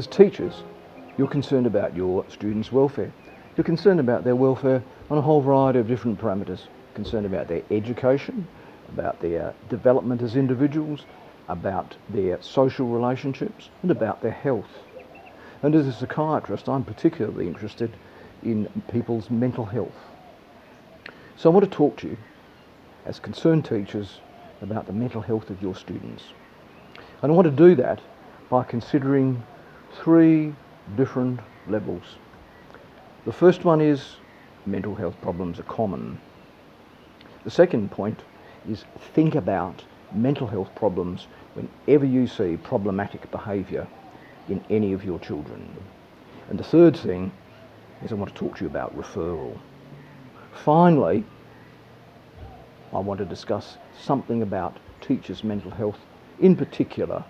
As teachers, you're concerned about your students' welfare. You're concerned about their welfare on a whole variety of different parameters. Concerned about their education, about their development as individuals, about their social relationships, and about their health. And as a psychiatrist, I'm particularly interested in people's mental health. So I want to talk to you as concerned teachers about the mental health of your students. And I want to do that by considering three different levels. The first one is mental health problems are common. The second point is think about mental health problems whenever you see problematic behaviour in any of your children. And the third thing is I want to talk to you about referral. Finally, I want to discuss something about teachers' mental health, in particular,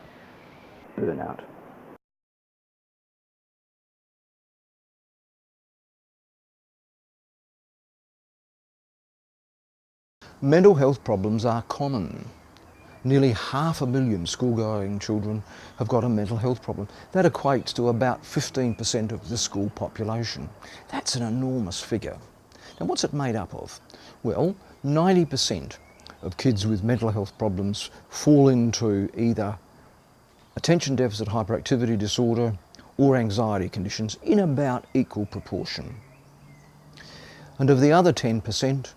burnout. Mental health problems are common. Nearly 500,000 school-going children have got a mental health problem. That equates to about 15% of the school population. That's an enormous figure. Now, what's it made up of? Well, 90% of kids with mental health problems fall into either attention deficit hyperactivity disorder or anxiety conditions in about equal proportion. And of the other 10%,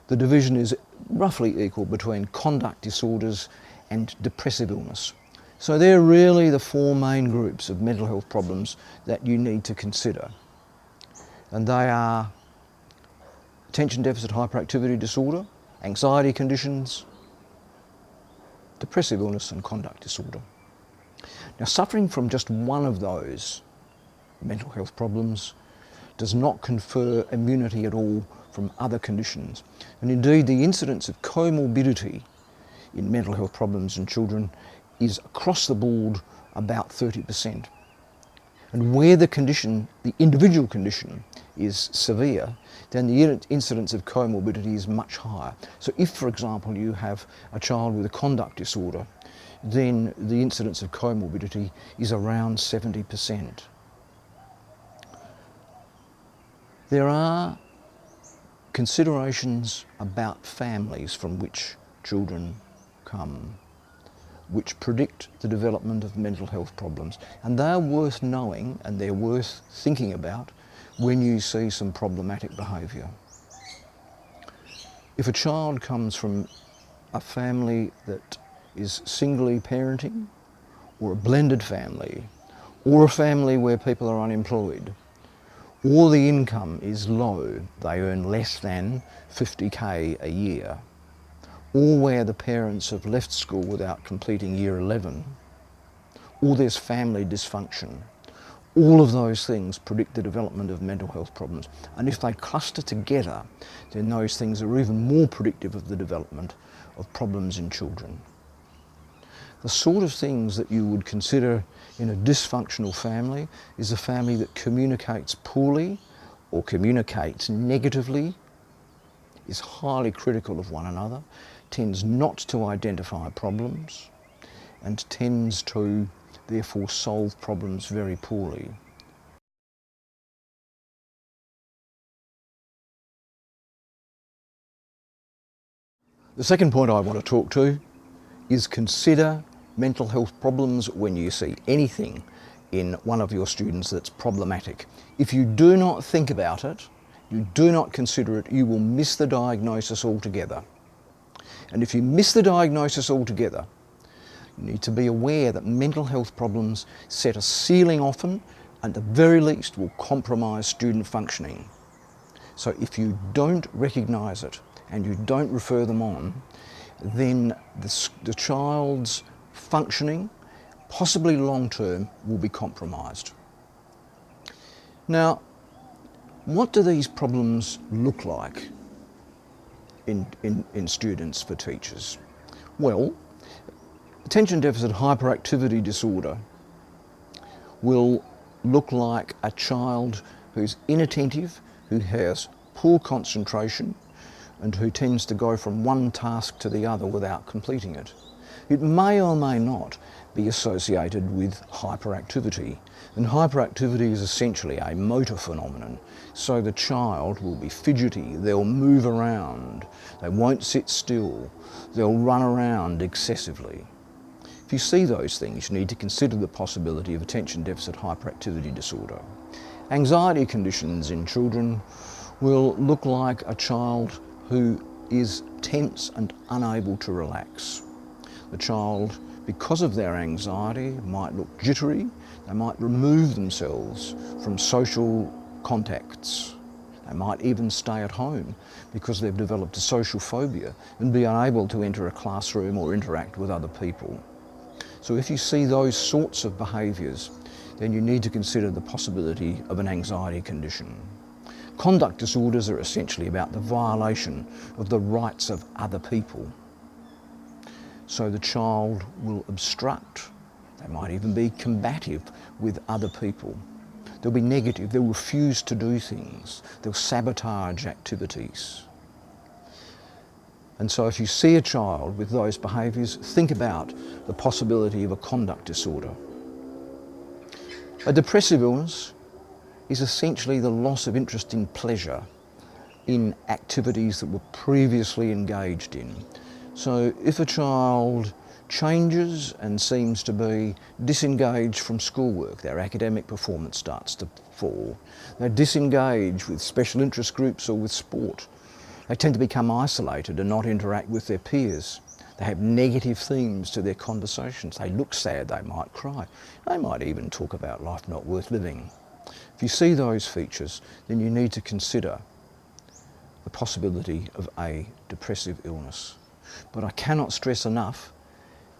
the division is roughly equal between conduct disorders and depressive illness. So they're really the four main groups of mental health problems that you need to consider. And they are attention deficit hyperactivity disorder, anxiety conditions, depressive illness and conduct disorder. Now, suffering from just one of those mental health problems does not confer immunity at all from other conditions. And indeed, the incidence of comorbidity in mental health problems in children is across the board about 30%. And where the condition, the individual condition, is severe, then the incidence of comorbidity is much higher. So if, for example, you have a child with a conduct disorder, then the incidence of comorbidity is around 70%. There are considerations about families from which children come, which predict the development of mental health problems. And they're worth knowing and they're worth thinking about when you see some problematic behaviour. If a child comes from a family that is singly parenting, or a blended family, or a family where people are unemployed, or the income is low, they earn less than 50k a year, or where the parents have left school without completing year 11, or there's family dysfunction, all of those things predict the development of mental health problems. And if they cluster together, then those things are even more predictive of the development of problems in children. The sort of things that you would consider in a dysfunctional family is a family that communicates poorly or communicates negatively, is highly critical of one another, tends not to identify problems, and tends to therefore solve problems very poorly. The second point I want to talk to is consider mental health problems when you see anything in one of your students that's problematic. If you do not think about it, you do not consider it, you will miss the diagnosis altogether. And if you miss the diagnosis altogether, you need to be aware that mental health problems set a ceiling often and at the very least will compromise student functioning. So if you don't recognise it and you don't refer them on, then the child's functioning, possibly long term, will be compromised. Now, what do these problems look like in students for teachers? Well, attention deficit hyperactivity disorder will look like a child who's inattentive, who has poor concentration, and who tends to go from one task to the other without completing it. It may or may not be associated with hyperactivity, and hyperactivity is essentially a motor phenomenon. So the child will be fidgety, they'll move around, they won't sit still, they'll run around excessively. If you see those things, you need to consider the possibility of attention deficit hyperactivity disorder. Anxiety conditions in children will look like a child who is tense and unable to relax. The child, because of their anxiety, might look jittery, they might remove themselves from social contacts. They might even stay at home because they've developed a social phobia and be unable to enter a classroom or interact with other people. So if you see those sorts of behaviours, then you need to consider the possibility of an anxiety condition. Conduct disorders are essentially about the violation of the rights of other people. So the child will obstruct, they might even be combative with other people. They'll be negative, they'll refuse to do things, they'll sabotage activities. And so if you see a child with those behaviours, think about the possibility of a conduct disorder. A depressive illness is essentially the loss of interest in pleasure in activities that were previously engaged in. So if a child changes and seems to be disengaged from schoolwork, their academic performance starts to fall. They're disengaged with special interest groups or with sport. They tend to become isolated and not interact with their peers. They have negative themes to their conversations. They look sad, they might cry. They might even talk about life not worth living. If you see those features, then you need to consider the possibility of a depressive illness. But I cannot stress enough,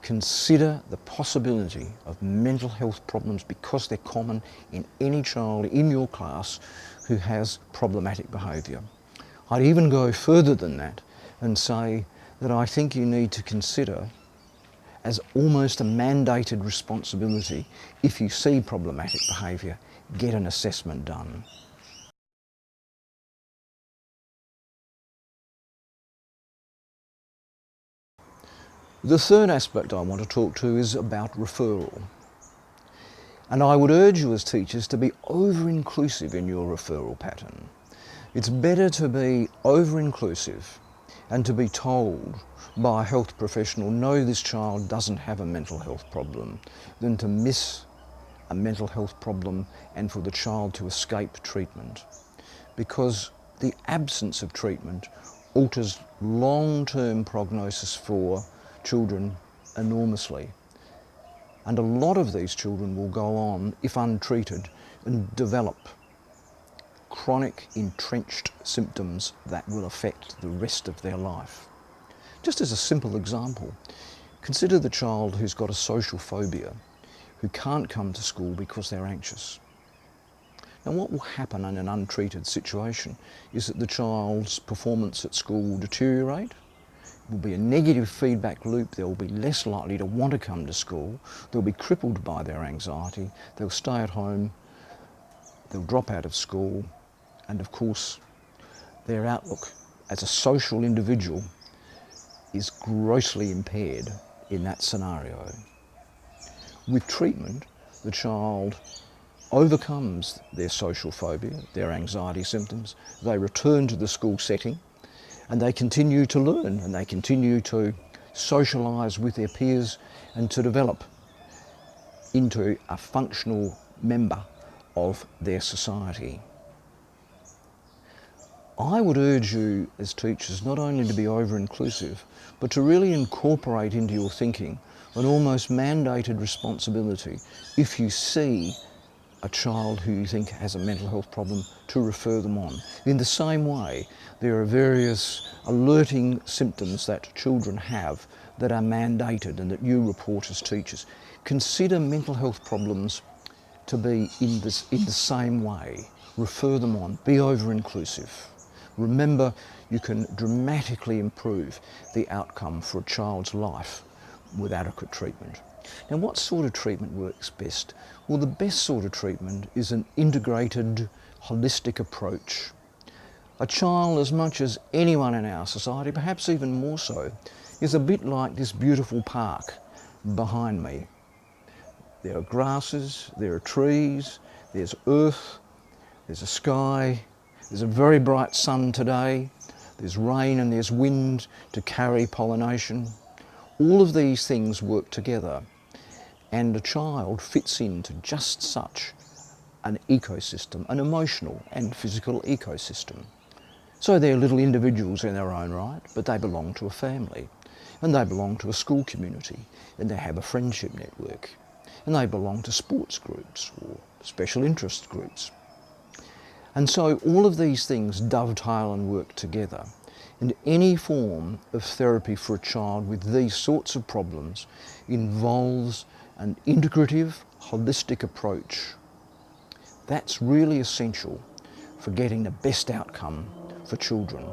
consider the possibility of mental health problems because they're common in any child in your class who has problematic behaviour. I'd even go further than that and say that I think you need to consider as almost a mandated responsibility, if you see problematic behaviour, get an assessment done. The third aspect I want to talk to is about referral. And I would urge you as teachers to be over-inclusive in your referral pattern. It's better to be over-inclusive and to be told by a health professional, no, this child doesn't have a mental health problem, than to miss a mental health problem and for the child to escape treatment. Because the absence of treatment alters long-term prognosis for children enormously. And a lot of these children will go on, if untreated, and develop chronic entrenched symptoms that will affect the rest of their life. Just as a simple example, consider the child who's got a social phobia, who can't come to school because they're anxious. Now what will happen in an untreated situation is that the child's performance at school will deteriorate, it will be a negative feedback loop, they'll be less likely to want to come to school, they'll be crippled by their anxiety, they'll stay at home, they'll drop out of school, and of course their outlook as a social individual is grossly impaired in that scenario. With treatment, the child overcomes their social phobia, their anxiety symptoms, they return to the school setting and they continue to learn and they continue to socialise with their peers and to develop into a functional member of their society. I would urge you as teachers not only to be over-inclusive, but to really incorporate into your thinking an almost mandated responsibility if you see a child who you think has a mental health problem to refer them on. In the same way, there are various alerting symptoms that children have that are mandated and that you report as teachers. Consider mental health problems to be in the same way. Refer them on. Be over-inclusive. Remember, you can dramatically improve the outcome for a child's life with adequate treatment. Now, what sort of treatment works best? Well, the best sort of treatment is an integrated, holistic approach A child, as much as anyone in our society, perhaps even more so, is a bit like this beautiful park behind me. There are grasses, there are trees, there's earth, there's a sky, there's a very bright sun today, there's rain and there's wind to carry pollination. All of these things work together, and a child fits into just such an ecosystem, an emotional and physical ecosystem. So they're little individuals in their own right, but they belong to a family, and they belong to a school community, and they have a friendship network, and they belong to sports groups or special interest groups. And so all of these things dovetail and work together. And any form of therapy for a child with these sorts of problems involves an integrative, holistic approach. That's really essential for getting the best outcome for children.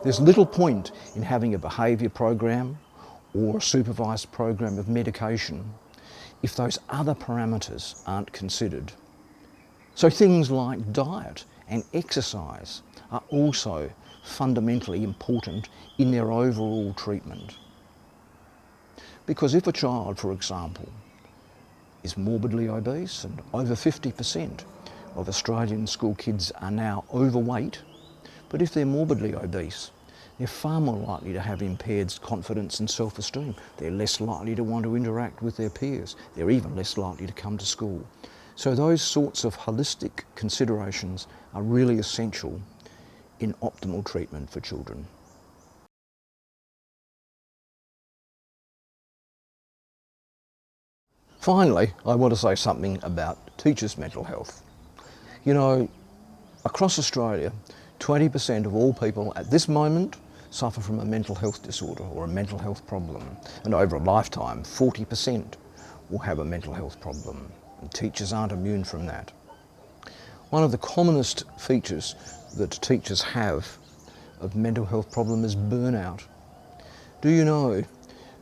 There's little point in having a behaviour program or a supervised program of medication if those other parameters aren't considered. So things like diet and exercise are also fundamentally important in their overall treatment. Because if a child, for example, is morbidly obese, and over 50% of Australian school kids are now overweight, but if they're morbidly obese, they're far more likely to have impaired confidence and self-esteem. They're less likely to want to interact with their peers. They're even less likely to come to school. So those sorts of holistic considerations are really essential in optimal treatment for children. Finally, I want to say something about teachers' mental health. You know, across Australia, 20% of all people at this moment suffer from a mental health disorder or a mental health problem. And over a lifetime, 40% will have a mental health problem. And teachers aren't immune from that. One of the commonest features that teachers have of mental health problem is burnout. Do you know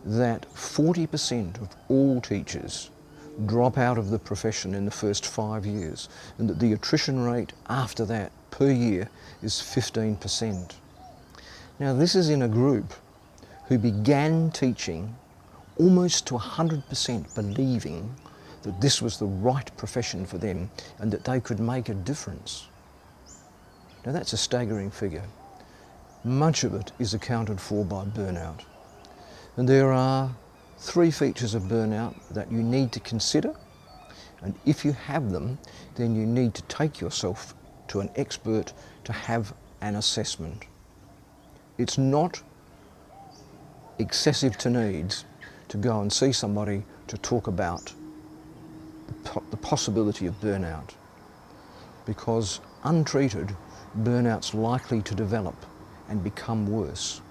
that 40% of all teachers drop out of the profession in the first 5 years, and that the attrition rate after that per year is 15%. Now this is in a group who began teaching almost to 100% believing that this was the right profession for them and that they could make a difference. Now that's a staggering figure. Much of it is accounted for by burnout. And there are 3 features of burnout that you need to consider, and if you have them, then you need to take yourself to an expert to have an assessment. It's not excessive to needs to go and see somebody to talk about the possibility of burnout, because untreated, burnout's likely to develop and become worse.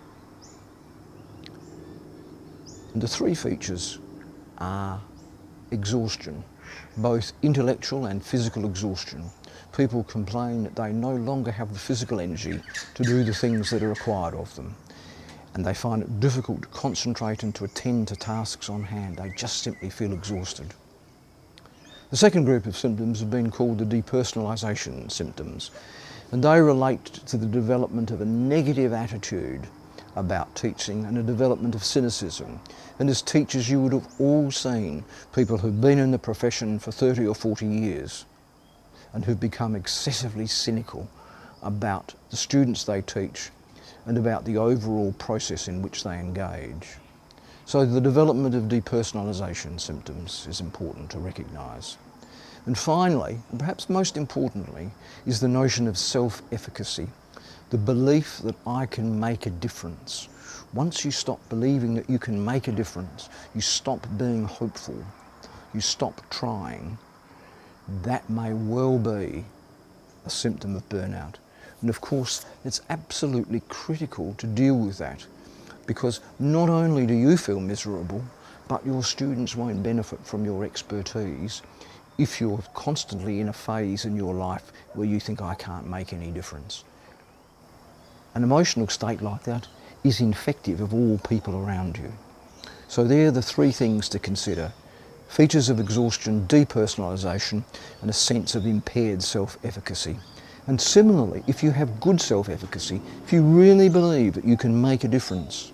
And the 3 features are exhaustion, both intellectual and physical exhaustion. People complain that they no longer have the physical energy to do the things that are required of them, and they find it difficult to concentrate and to attend to tasks on hand. They just simply feel exhausted. The second group of symptoms have been called the depersonalisation symptoms, and they relate to the development of a negative attitude about teaching and a development of cynicism. And as teachers, you would have all seen people who've been in the profession for 30 or 40 years and who've become excessively cynical about the students they teach and about the overall process in which they engage. So the development of depersonalisation symptoms is important to recognise. And finally, and perhaps most importantly, is the notion of self-efficacy, the belief that I can make a difference. Once you stop believing that you can make a difference, you stop being hopeful, you stop trying, that may well be a symptom of burnout. And of course, it's absolutely critical to deal with that, because not only do you feel miserable, but your students won't benefit from your expertise if you're constantly in a phase in your life where you think, I can't make any difference. An emotional state like that is infective of all people around you. So they're the 3 things to consider: features of exhaustion, depersonalisation, and a sense of impaired self-efficacy. And similarly, if you have good self-efficacy, if you really believe that you can make a difference,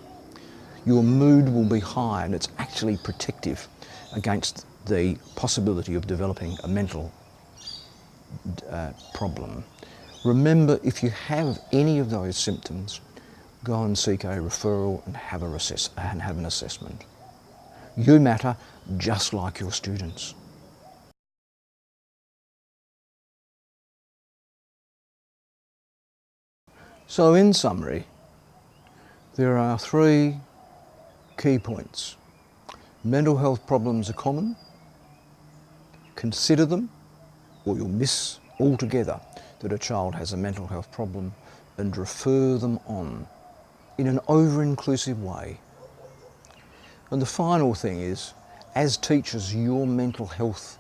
your mood will be high, and it's actually protective against the possibility of developing a mental problem. Remember, if you have any of those symptoms, go and seek a referral and have an assessment. You matter just like your students. So in summary, there are 3 key points. Mental health problems are common. Consider them, or you'll miss altogether that a child has a mental health problem, and refer them on in an over-inclusive way. And the final thing is, as teachers, your mental health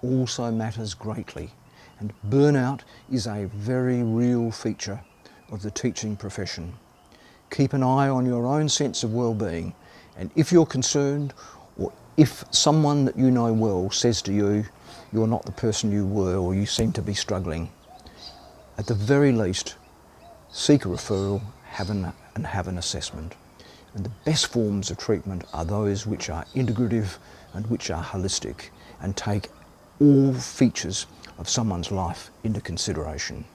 also matters greatly, and burnout is a very real feature of the teaching profession. Keep an eye on your own sense of well-being, and if you're concerned, or if someone that you know well says to you, you're not the person you were, or you seem to be struggling, at the very least, seek a referral, have an assessment. And the best forms of treatment are those which are integrative and which are holistic and take all features of someone's life into consideration.